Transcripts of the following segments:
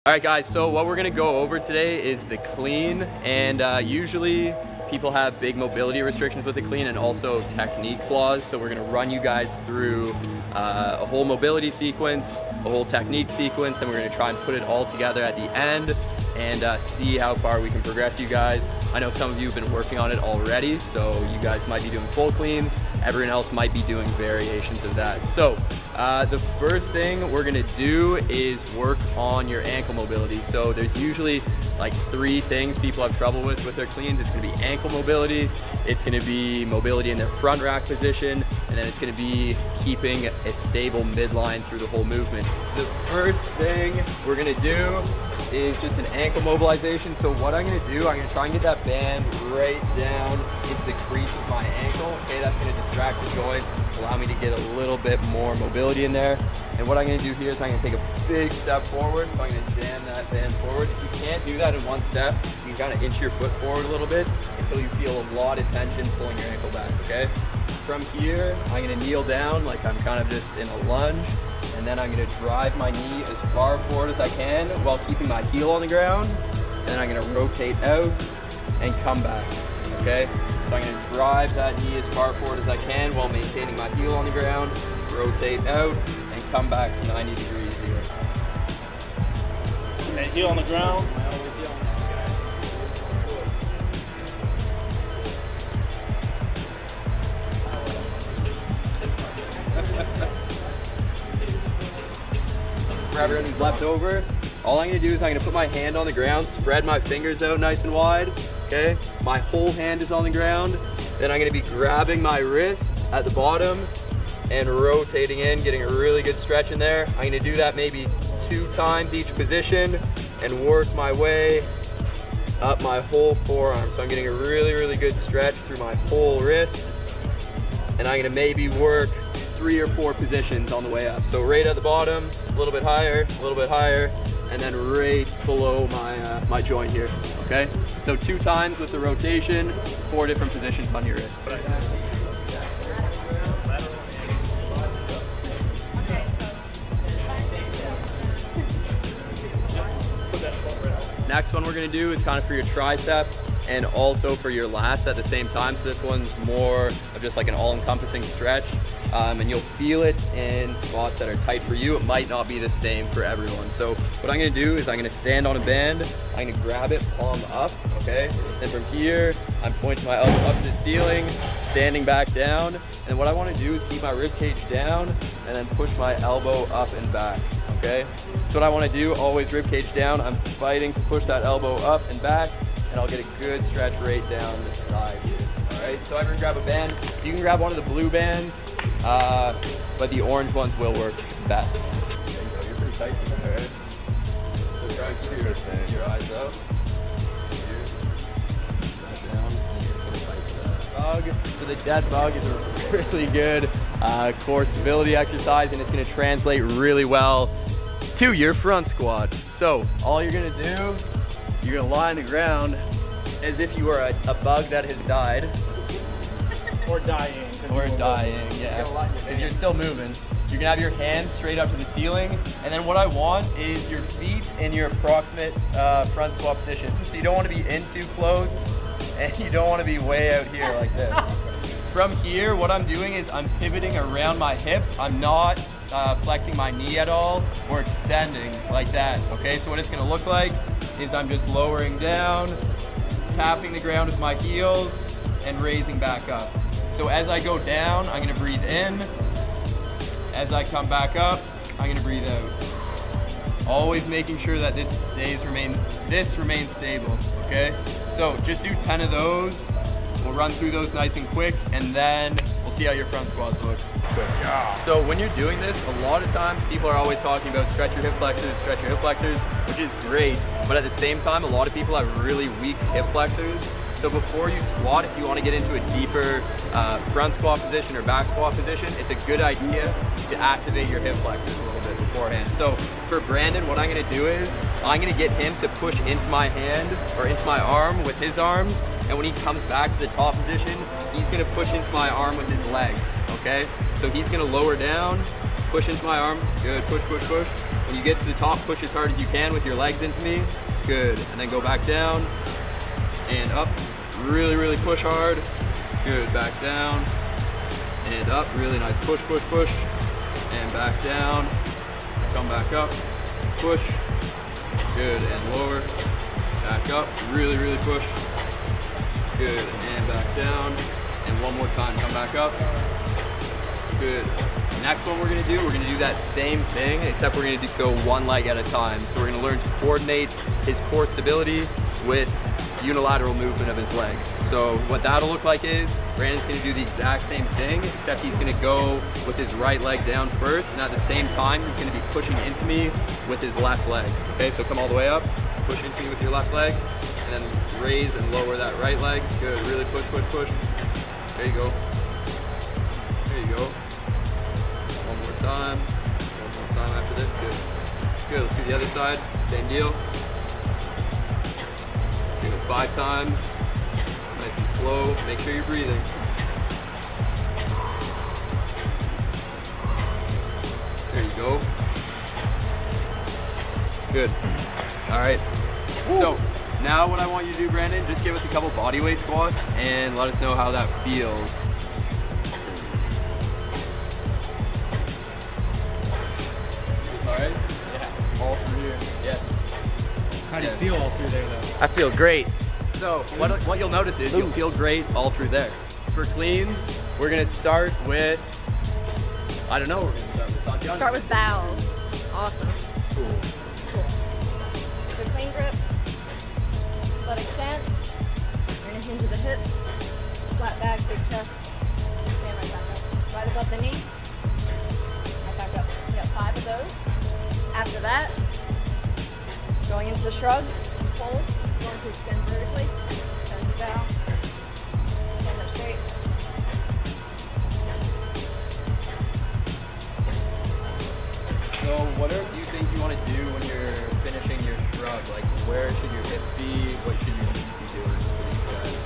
All right guys, so what we're gonna go over today is the clean, and usually people have big mobility restrictions with the clean and also technique flaws. So we're gonna run you guys through a whole mobility sequence, a whole technique sequence, and we're gonna try and put it all together at the end and see how far we can progress you guys. I know some of you have been working on it already, so you guys might be doing full cleans. Everyone else might be doing variations of that. So the first thing we're gonna do is work on your ankle mobility. So there's usually like 3 things people have trouble with their cleans. It's gonna be ankle mobility, it's gonna be mobility in their front rack position, and then it's gonna be keeping a stable midline through the whole movement. The first thing we're gonna do is just an ankle mobilization. So what I'm gonna do, I'm gonna try and get that band right down into the crease of my ankle. Okay, that's gonna distract the joint, allow me to get a little bit more mobility in there. And what I'm gonna do here is I'm gonna take a big step forward. So I'm gonna jam that band forward. If you can't do that in one step, you can kind of inch your foot forward a little bit until you feel a lot of tension pulling your ankle back, okay? From here, I'm gonna kneel down like I'm kind of just in a lunge. And then I'm gonna drive my knee as far forward as I can while keeping my heel on the ground. And then I'm gonna rotate out and come back, okay? So I'm gonna drive that knee as far forward as I can while maintaining my heel on the ground, rotate out, and come back to 90 degrees here. Okay, heel on the ground. For everyone who's left over, all I'm gonna do is I'm gonna put my hand on the ground, spread my fingers out nice and wide, okay? My whole hand is on the ground. Then I'm gonna be grabbing my wrist at the bottom and rotating in, getting a really good stretch in there. I'm gonna do that maybe 2 times each position and work my way up my whole forearm. So I'm getting a really, really good stretch through my whole wrist. And I'm gonna maybe work 3 or 4 positions on the way up. So right at the bottom, a little bit higher, and then right below my joint here, okay? So 2 times with the rotation, 4 different positions on your wrist. Next one we're gonna do is kind of for your tricep and also for your lats at the same time. So this one's more of just like an all-encompassing stretch. And you'll feel it in spots that are tight for you. It might not be the same for everyone. So what I'm gonna do is I'm gonna stand on a band, I'm gonna grab it palm up, okay? Then from here, I'm pointing my elbow up to the ceiling, standing back down. And what I wanna do is keep my rib cage down and then push my elbow up and back, okay? So what I wanna do, always rib cage down, I'm fighting to push that elbow up and back, and I'll get a good stretch right down the side here, all right? So everyone grab a band. You can grab one of the blue bands, but the orange ones will work best. There you go, you're pretty tight, all right? So try and keep your eyes up. Here, down, and you're just gonna tighten the bug. So the dead bug is a really good core stability exercise, and it's gonna translate really well to your front squat. So all you're gonna do, you're gonna lie on the ground as if you were a bug that has died. Or dying. Or dying, yeah. Because you're still moving. You're gonna have your hands straight up to the ceiling, and then what I want is your feet in your approximate front squat position. So you don't want to be in too close, and you don't want to be way out here like this. From here, what I'm doing is I'm pivoting around my hip. I'm not flexing my knee at all or extending like that, okay? So what it's gonna look like is I'm just lowering down, tapping the ground with my heels, and raising back up. So as I go down, I'm gonna breathe in. As I come back up, I'm gonna breathe out. Always making sure that this remains stable, okay? So just do 10 of those. We'll run through those nice and quick, and then we'll see how your front squats look. Yeah. So when you're doing this, a lot of times people are always talking about stretch your hip flexors, which is great. But at the same time, a lot of people have really weak hip flexors. So before you squat, if you want to get into a deeper front squat position or back squat position, it's a good idea to activate your hip flexors a little bit beforehand. So for Brandon, what I'm going to do is I'm going to get him to push into my hand or into my arm with his arms. And when he comes back to the top position, he's going to push into my arm with his legs, okay? So he's going to lower down, push into my arm, good, push, push, push, When you get to the top, push as hard as you can with your legs into me. Good. And then go back down and up. Really, really push hard. Good. Back down and up. Really nice. Push, push, push. And back down. Come back up. Push. Good. And lower. Back up. Really, really push. Good. And back down. And one more time. Come back up. Good. Next one we're going to do that same thing, except we're going to go one leg at a time. So we're going to learn to coordinate his core stability with unilateral movement of his legs. So what that'll look like is Brandon's going to do the exact same thing, except he's going to go with his right leg down first, and at the same time he's going to be pushing into me with his left leg. Okay, so come all the way up, push into me with your left leg, and then raise and lower that right leg. Good, really push, push, push. There you go. There you go. One more time after this. Good. Good, let's do the other side. Same deal. Do it 5 times. Nice and slow. Make sure you're breathing. There you go. Good. All right. So now what I want you to do, Brandon, just give us a couple body weight squats and let us know how that feels. Alright? Yeah. All through here. Yeah. How do you feel all through there though? I feel great. So what you'll notice is you'll feel great all through there. For cleans, we're gonna start with, I don't know, we're gonna start with Tatiana. Start with bows. Awesome. Cool. Cool. So clean grip, butt extend. You're gonna hinge of the hips, flat back, big chest. Stand right back up. Right above the knee. Right back up. You got 5 of those. After that, going into the shrug, fold, going to extend vertically, extend the bow, stand up straight. So whatever you think you want to do when you're finishing your shrug, like where should your hips be, what should your knees be doing for these guys?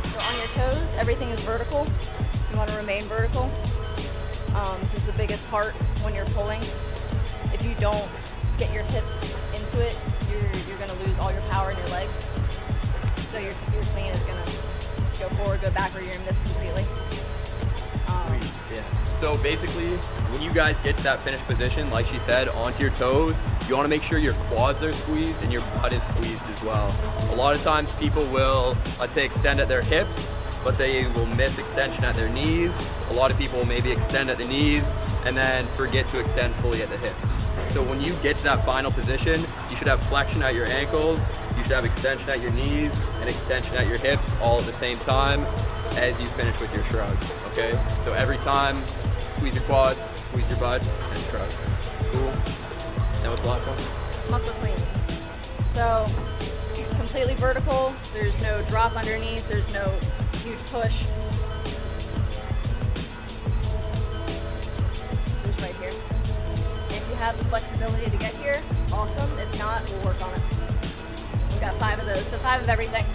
So on your toes, everything is vertical. You want to remain vertical. This is the biggest part when you're pulling. If you don't get your hips into it, you're going to lose all your power in your legs. So your clean is going to go forward, go back, or you're going to miss completely. Yeah. So basically, when you guys get to that finished position, like she said, onto your toes, you want to make sure your quads are squeezed and your butt is squeezed as well. A lot of times people will, let's say, extend at their hips, but they will miss extension at their knees. A lot of people will maybe extend at the knees and then forget to extend fully at the hips. So when you get to that final position, you should have flexion at your ankles, you should have extension at your knees, and extension at your hips all at the same time as you finish with your shrug, okay? So every time, squeeze your quads, squeeze your butt, and shrug. Cool? Now what's the last one? Muscle clean. So completely vertical, there's no drop underneath, there's no huge push. There's right here. If you have the flexibility to get here, awesome. If not, we'll work on it. We've got 5 of those, so 5 of everything.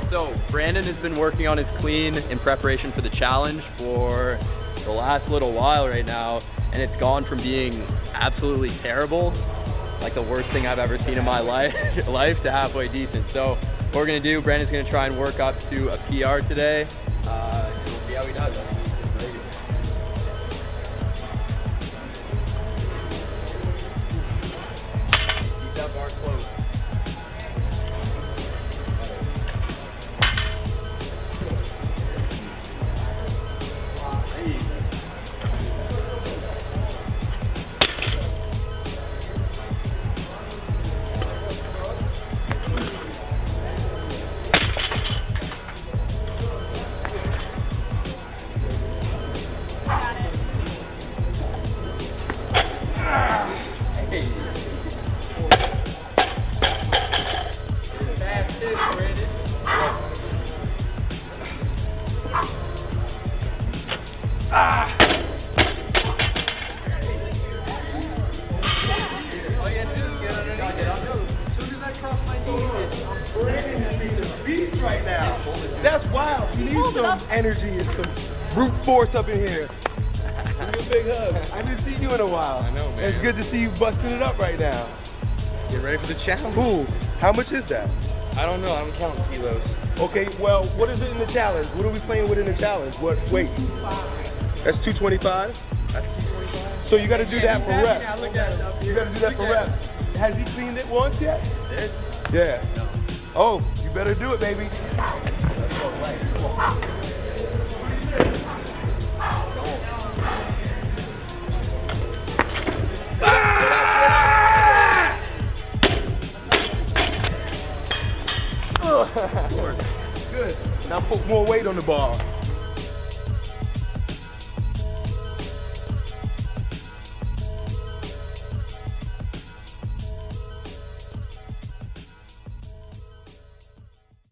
So Brandon has been working on his clean in preparation for the challenge for the last little while right now, and it's gone from being absolutely terrible, like the worst thing I've ever seen in my life, to halfway decent. So what we're gonna do, Brandon's gonna try and work up to a PR today, and we'll see how he does. I think he's pretty good. Keep that bar close. Ah! Brandon is being a beast right now. That's wild. You need some energy and some brute force up in here. Give me a big hug. I haven't seen you in a while. I know, man. It's good to see you busting it up right now. Get ready for the challenge. Cool. How much is that? I don't know. I don't count kilos. Okay, well, what is it in the challenge? What are we playing with in the challenge? What weight? That's 225? That's 225. So you got to do that for reps. You got to do that for reps. Has he cleaned it once yet? This? Yeah. No. Oh, you better do it, baby. Let's go legs. Come on. Good. Now put more weight on the bar.